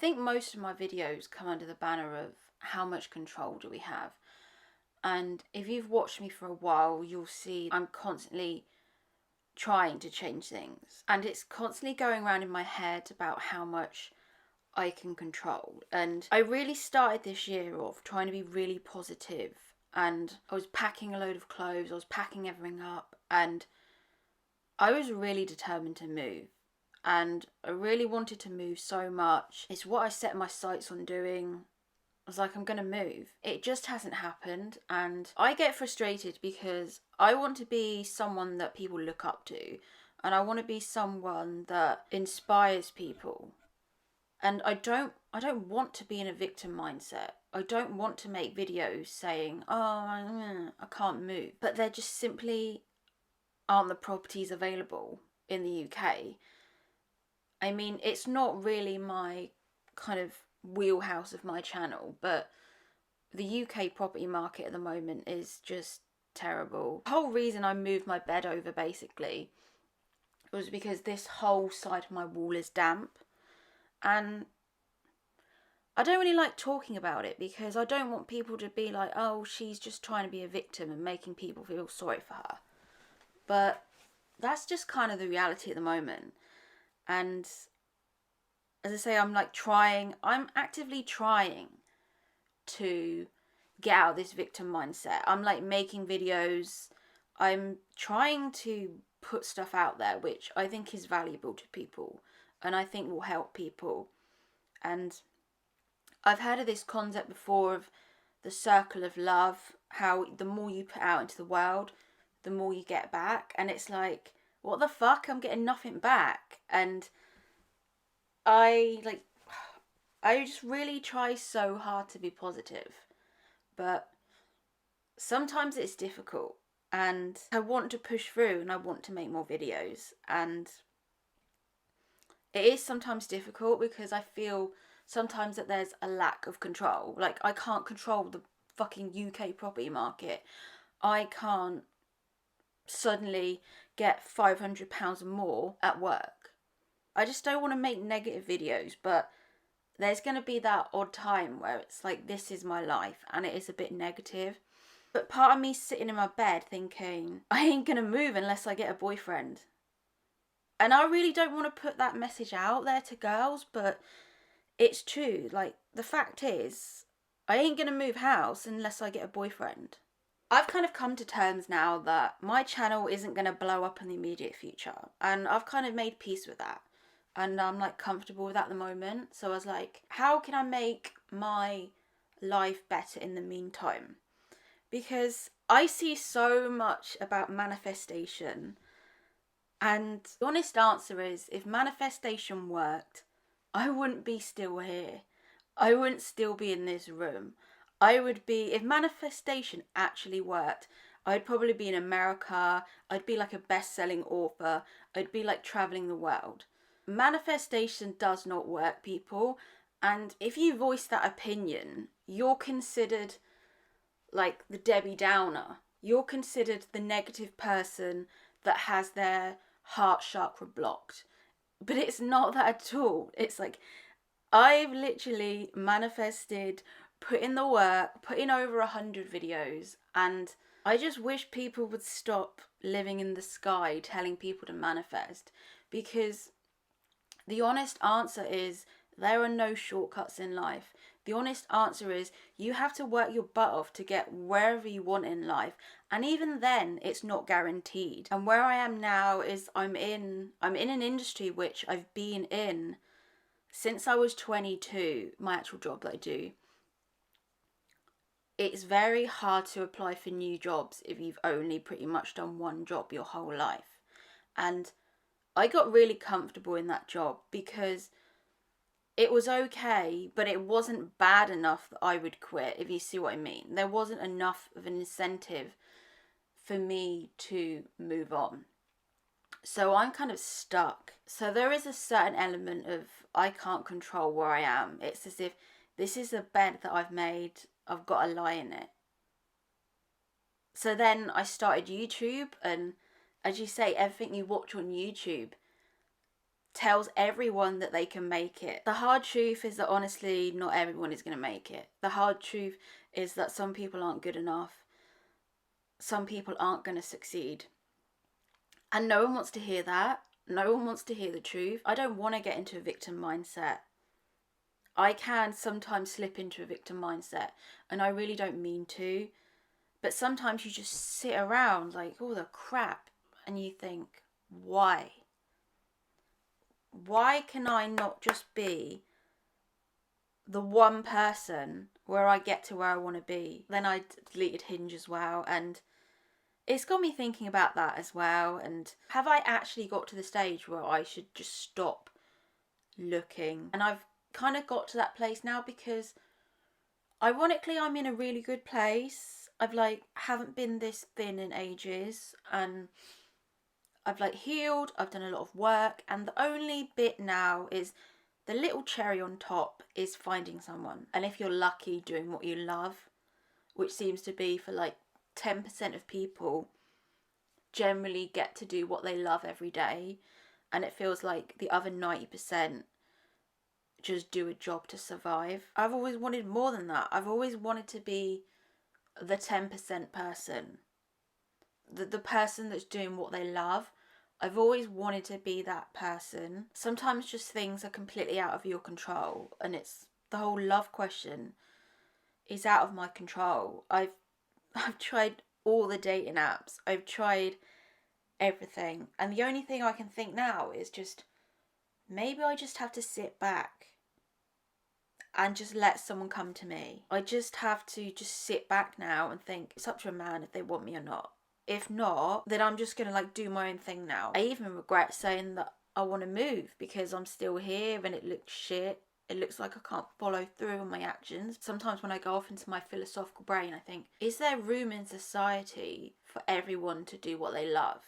think most of my videos come under the banner of how much control do we have. And if you've watched me for a while, you'll see I'm constantly trying to change things. And it's constantly going around in my head about how much I can control. And I really started this year off trying to be really positive. And I was packing a load of clothes, I was packing everything up, and I was really determined to move. And I really wanted to move so much. It's what I set my sights on doing. I was like, I'm gonna move. It just hasn't happened, and I get frustrated because I want to be someone that people look up to, and I want to be someone that inspires people. And I don't want to be in a victim mindset. I don't want to make videos saying, "Oh, I can't move," but there just simply aren't the properties available in the UK. I mean, it's not really my kind of wheelhouse of my channel, but the UK property market at the moment is just terrible. The whole reason I moved my bed over basically was because this whole side of my wall is damp, and I don't really like talking about it because I don't want people to be like, oh, she's just trying to be a victim and making people feel sorry for her. But that's just kind of the reality at the moment. And as I say, I'm actively trying to get out of this victim mindset. I'm like making videos. I'm trying to put stuff out there which I think is valuable to people and I think will help people. And I've heard of this concept before of the circle of love, how the more you put out into the world, the more you get back. And it's like, what the fuck? I'm getting nothing back. And I just really try so hard to be positive, but sometimes it's difficult, and I want to push through and I want to make more videos, and it is sometimes difficult because I feel sometimes that there's a lack of control. Like, I can't control the fucking UK property market. I can't suddenly get £500 more at work. I just don't want to make negative videos, but there's going to be that odd time where it's like, this is my life and it is a bit negative. But part of me sitting in my bed thinking, I ain't going to move unless I get a boyfriend. And I really don't want to put that message out there to girls, but it's true. Like, the fact is, I ain't going to move house unless I get a boyfriend. I've kind of come to terms now that my channel isn't going to blow up in the immediate future. And I've kind of made peace with that. And I'm like comfortable with that at the moment. So I was like, how can I make my life better in the meantime? Because I see so much about manifestation. And the honest answer is, if manifestation worked, I wouldn't be still here. I wouldn't still be in this room. If manifestation actually worked, I'd probably be in America. I'd be like a best-selling author. I'd be like traveling the world. Manifestation does not work, people. And if you voice that opinion, you're considered like the Debbie Downer. You're considered the negative person that has their heart chakra blocked. But it's not that at all. It's like, I've literally manifested, put in the work, put in over 100 videos, and I just wish people would stop living in the sky telling people to manifest, because the honest answer is there are no shortcuts in life. The honest answer is you have to work your butt off to get wherever you want in life. And even then, it's not guaranteed. And where I am now is I'm in an industry which I've been in since I was 22, my actual job that I do. It's very hard to apply for new jobs if you've only pretty much done one job your whole life. And I got really comfortable in that job because it was okay, but it wasn't bad enough that I would quit, if you see what I mean. There wasn't enough of an incentive for me to move on. So I'm kind of stuck. So there is a certain element of I can't control where I am. It's as if this is a bed that I've made, I've got to lie in it. So then I started YouTube, and as you say, everything you watch on YouTube, tells everyone that they can make it. The hard truth is that honestly, not everyone is going to make it. The hard truth is that some people aren't good enough. Some people aren't going to succeed. And no one wants to hear that. No one wants to hear the truth. I don't want to get into a victim mindset. I can sometimes slip into a victim mindset, and I really don't mean to. But sometimes you just sit around like all the crap and you think, why? Why can I not just be the one person where I get to where I want to be? Then I deleted Hinge as well, and it's got me thinking about that as well. And have I actually got to the stage where I should just stop looking? And I've kind of got to that place now because ironically I'm in a really good place. I've haven't been this thin in ages, and I've healed, I've done a lot of work, and the only bit now is the little cherry on top is finding someone. And if you're lucky, doing what you love, which seems to be for 10% of people generally get to do what they love every day, and it feels like the other 90% just do a job to survive. I've always wanted more than that. I've always wanted to be the 10% person. The person that's doing what they love. I've always wanted to be that person. Sometimes just things are completely out of your control, and it's the whole love question is out of my control. I've tried all the dating apps. I've tried everything, and the only thing I can think now is just maybe I just have to sit back and just let someone come to me. I just have to just sit back now and think it's up to a man if they want me or not. If not, then I'm just going to do my own thing now. I even regret saying that I want to move because I'm still here and it looks shit. It looks like I can't follow through on my actions. Sometimes when I go off into my philosophical brain, I think, is there room in society for everyone to do what they love?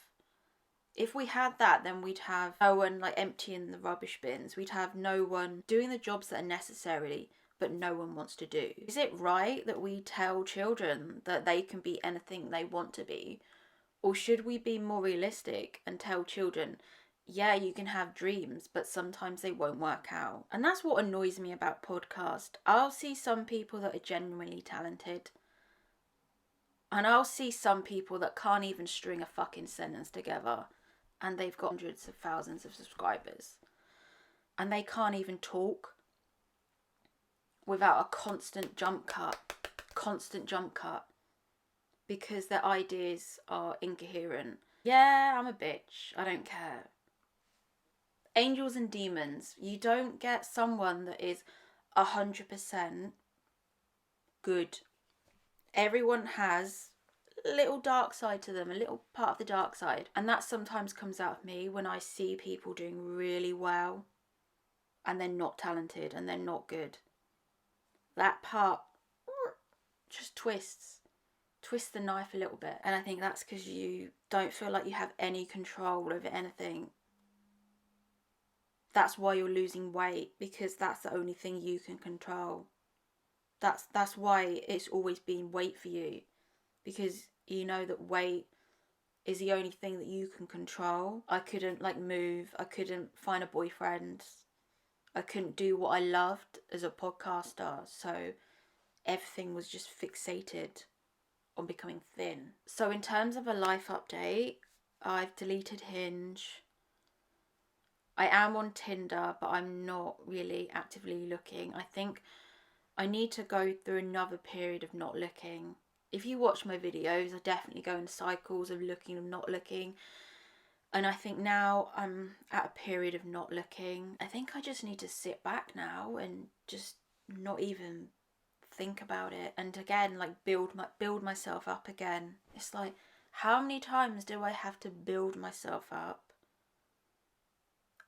If we had that, then we'd have no one emptying the rubbish bins. We'd have no one doing the jobs that are necessary but no one wants to do. Is it right that we tell children that they can be anything they want to be? Or should we be more realistic and tell children, yeah, you can have dreams, but sometimes they won't work out? And that's what annoys me about podcasts. I'll see some people that are genuinely talented, and I'll see some people that can't even string a fucking sentence together, and they've got hundreds of thousands of subscribers, and they can't even talk without a constant jump cut, because their ideas are incoherent. Yeah, I'm a bitch. I don't care. Angels and demons. You don't get someone that is 100% good. Everyone has a little dark side to them, a little part of the dark side. And that sometimes comes out of me when I see people doing really well and they're not talented and they're not good. That part just twists the knife a little bit. And I think that's because you don't feel like you have any control over anything. That's why you're losing weight, because that's the only thing you can control. That's why it's always been weight for you, because you know that weight is the only thing that you can control. I couldn't move, I couldn't find a boyfriend, I couldn't do what I loved as a podcaster, so everything was just fixated on becoming thin. So in terms of a life update, I've deleted Hinge. I am on Tinder, but I'm not really actively looking. I think I need to go through another period of not looking. If you watch my videos, I definitely go in cycles of looking and not looking. And I think now I'm at a period of not looking. I think I just need to sit back now and just not even think about it, and again build myself up again. It's how many times do I have to build myself up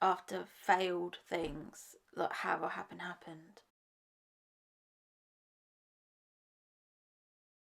after failed things that have or haven't happened?